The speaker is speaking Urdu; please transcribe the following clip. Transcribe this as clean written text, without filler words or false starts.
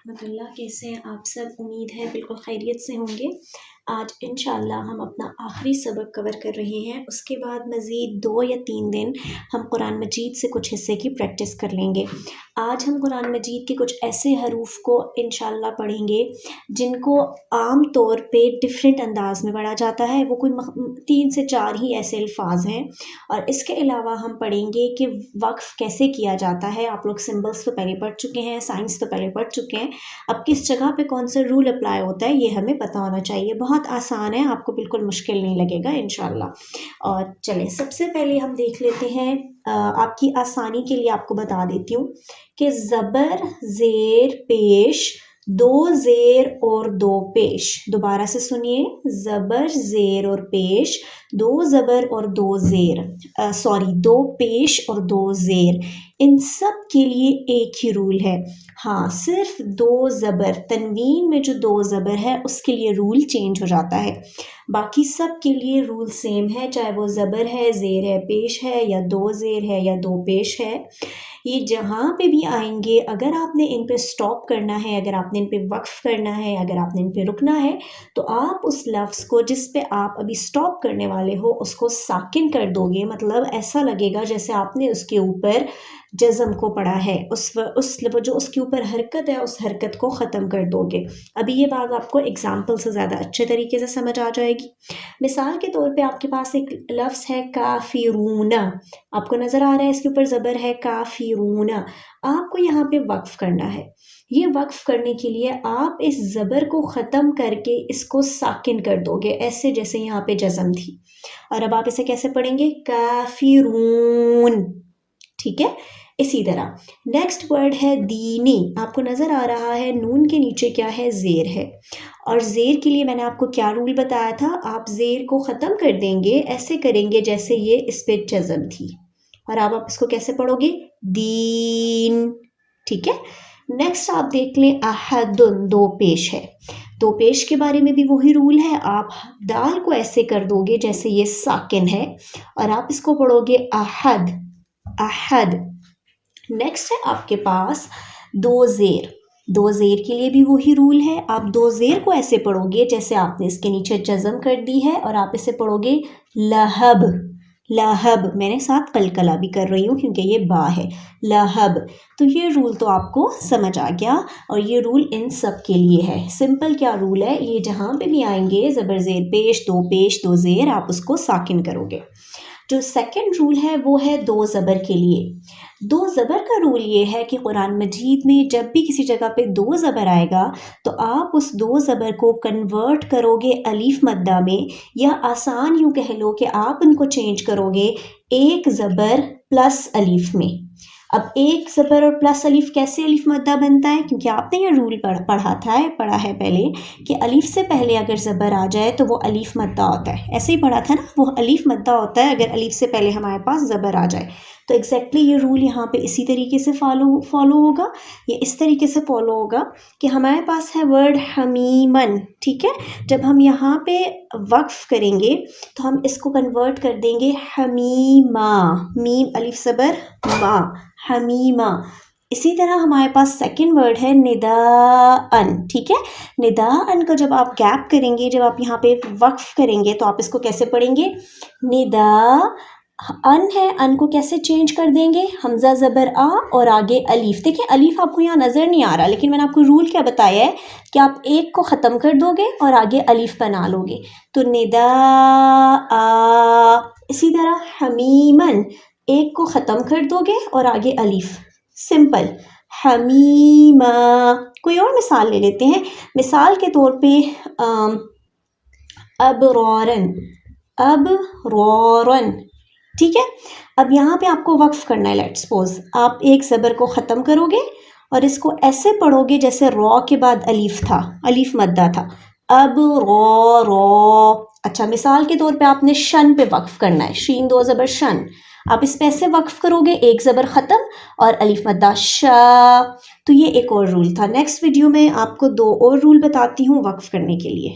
ورحمۃ اللہ، کیسے ہیں آپ سب؟ امید ہے بالکل خیریت سے ہوں گے۔ آج انشاءاللہ ہم اپنا آخری سبق کور کر رہے ہیں، اس کے بعد مزید 2 یا 3 دن ہم قرآن مجید سے کچھ حصے کی پریکٹس کر لیں گے۔ آج ہم قرآن مجید کے کچھ ایسے حروف کو انشاءاللہ پڑھیں گے جن کو عام طور پہ ڈفرینٹ انداز میں پڑھا جاتا ہے۔ وہ کوئی 3 سے 4 ہی ایسے الفاظ ہیں، اور اس کے علاوہ ہم پڑھیں گے کہ وقف کیسے کیا جاتا ہے۔ آپ لوگ سمبلس تو پہلے پڑھ چکے ہیں، سائنس تو پہلے پڑھ چکے ہیں، اب کس جگہ پہ کون سا رول اپلائی ہوتا ہے یہ ہمیں پتہ ہونا چاہیے۔ بہت آسان ہے، آپ کو بالکل مشکل نہیں لگے گا انشاءاللہ۔ اور چلیں سب سے پہلے ہم دیکھ لیتے ہیں، آپ کی آسانی کے لیے آپ کو بتا دیتی ہوں کہ زبر زیر پیش 2 زیر اور 2 پیش، دوبارہ سے سنیے، زبر زیر اور پیش 2 زبر اور 2 زیر، 2 پیش اور 2 زیر، ان سب کے لیے ایک ہی رول ہے۔ ہاں، صرف 2 زبر، تنوین میں جو 2 زبر ہے اس کے لیے رول چینج ہو جاتا ہے، باقی سب کے لیے رول سیم ہے، چاہے وہ زبر ہے، زیر ہے، پیش ہے، یا 2 زیر ہے یا 2 پیش ہے۔ یہ جہاں پہ بھی آئیں گے، اگر آپ نے ان پہ سٹاپ کرنا ہے، اگر آپ نے ان پہ وقف کرنا ہے، اگر آپ نے ان پہ رکنا ہے، تو آپ اس لفظ کو جس پہ آپ ابھی سٹاپ کرنے والے ہو اس کو ساکن کر دو گے، مطلب ایسا لگے گا جیسے آپ نے اس کے اوپر جزم کو پڑھا ہے، جو اس کے اوپر حرکت ہے اس حرکت کو ختم کر دو گے۔ ابھی یہ بات آپ کو اگزامپل سے زیادہ اچھے طریقے سے سمجھ آ جائے گی۔ مثال کے طور پہ آپ کے پاس ایک لفظ ہے کافرون، آپ کو نظر آ رہا ہے اس کے اوپر زبر ہے کافرون، آپ کو یہاں پہ وقف کرنا ہے۔ یہ وقف کرنے کے لیے آپ اس زبر کو ختم کر کے اس کو ساکن کر دو گے، ایسے جیسے یہاں پہ جزم تھی۔ اور اب آپ اسے کیسے پڑھیں گے؟ کافرون، ٹھیک ہے؟ اسی طرح نیکسٹ ورڈ ہے دینی، آپ کو نظر آ رہا ہے نون کے نیچے کیا ہے؟ زیر ہے، اور زیر کے لیے میں نے آپ کو کیا رول بتایا تھا؟ آپ زیر کو ختم کر دیں گے، ایسے کریں گے جیسے یہ اس پہ جزم تھی، اور اب آپ اس کو کیسے پڑھو گے؟ دین، ٹھیک ہے؟ نیکسٹ آپ دیکھ لیں احدن، 2 پیش ہے، 2 پیش کے بارے میں بھی وہی رول ہے، آپ دال کو ایسے کر دو گے جیسے یہ ساکن ہے، اور آپ اس کو پڑھو گے احد، احد۔ نیکسٹ ہے آپ کے پاس 2 زیر، 2 زیر کے لیے بھی وہی رول ہے، آپ 2 زیر کو ایسے پڑھو گے جیسے آپ نے اس کے نیچے جزم کر دی ہے، اور آپ اسے پڑھو گے لہب، لہب، میں نے ساتھ قلقلہ بھی کر رہی ہوں کیونکہ یہ با ہے، لہب۔ تو یہ رول تو آپ کو سمجھ آ گیا، اور یہ رول ان سب کے لیے ہے۔ سمپل کیا رول ہے؟ یہ جہاں پہ بھی آئیں گے زبر زیر پیش 2 زیر، آپ اس کو ساکن کرو گے۔ جو سیکنڈ رول ہے وہ ہے 2 زبر کے لیے۔ 2 زبر کا رول یہ ہے کہ قرآن مجید میں جب بھی کسی جگہ پہ 2 زبر آئے گا تو آپ اس 2 زبر کو کنورٹ کرو گے الف مدہ میں، یا آسان یوں کہہ لو کہ آپ ان کو چینج کرو گے 1 زبر پلس الف میں۔ اب 1 زبر اور پلس الف کیسے الف مدہ بنتا ہے؟ کیونکہ آپ نے یہ رول پڑھا ہے پہلے کہ الف سے پہلے اگر زبر آ جائے تو وہ الف مدہ ہوتا ہے، ایسے ہی پڑھا تھا نا، وہ الف مدہ ہوتا ہے اگر الف سے پہلے ہمارے پاس زبر آ جائے۔ تو ایگزیکٹلی یہ رول یہاں پہ اسی طریقے سے فالو ہوگا، یہ اس طریقے سے فالو ہوگا کہ ہمارے پاس ہے ورڈ حمیمن، ٹھیک ہے؟ جب ہم یہاں پہ وقف کریں گے تو ہم اس کو کنورٹ کر دیں گے حمیمہ، میم الف زبر ما، حمیمہ۔ اسی طرح ہمارے پاس سیکنڈ ورڈ ہے نداءن، ٹھیک ہے؟ نداءن کا جب آپ گیپ کریں گے، جب آپ یہاں پہ وقف کریں گے تو آپ اس کو کیسے پڑھیں گے؟ ندا، ان ہے، ان کو کیسے چینج کر دیں گے؟ حمزہ زبر آ اور آگے الف، دیکھیں الف آپ کو یہاں نظر نہیں آ رہا، لیکن میں نے آپ کو رول کیا بتایا ہے کہ آپ ایک کو ختم کر دو گے اور آگے الف بنا لو گے، تو ندا۔ اسی طرح حمیمن، ایک کو ختم کر دو گے اور آگے الف، سمپل حمیمہ۔ کوئی اور مثال لے لیتے ہیں، مثال کے طور پہ ابرارن، ابرارن، ٹھیک ہے؟ اب یہاں پہ آپ کو وقف کرنا ہے، لیٹ سپوز آپ 1 زبر کو ختم کرو گے اور اس کو ایسے پڑھو گے جیسے را کے بعد الف تھا، الف مدہ تھا، اب را۔ اچھا، مثال کے طور پہ آپ نے شن پہ وقف کرنا ہے، شین 2 زبر شن، آپ اس پہ ایسے وقف کرو گے 1 زبر ختم اور الف مدہ شا۔ تو یہ ایک اور رول تھا، نیکسٹ ویڈیو میں آپ کو 2 اور رول بتاتی ہوں وقف کرنے کے لیے۔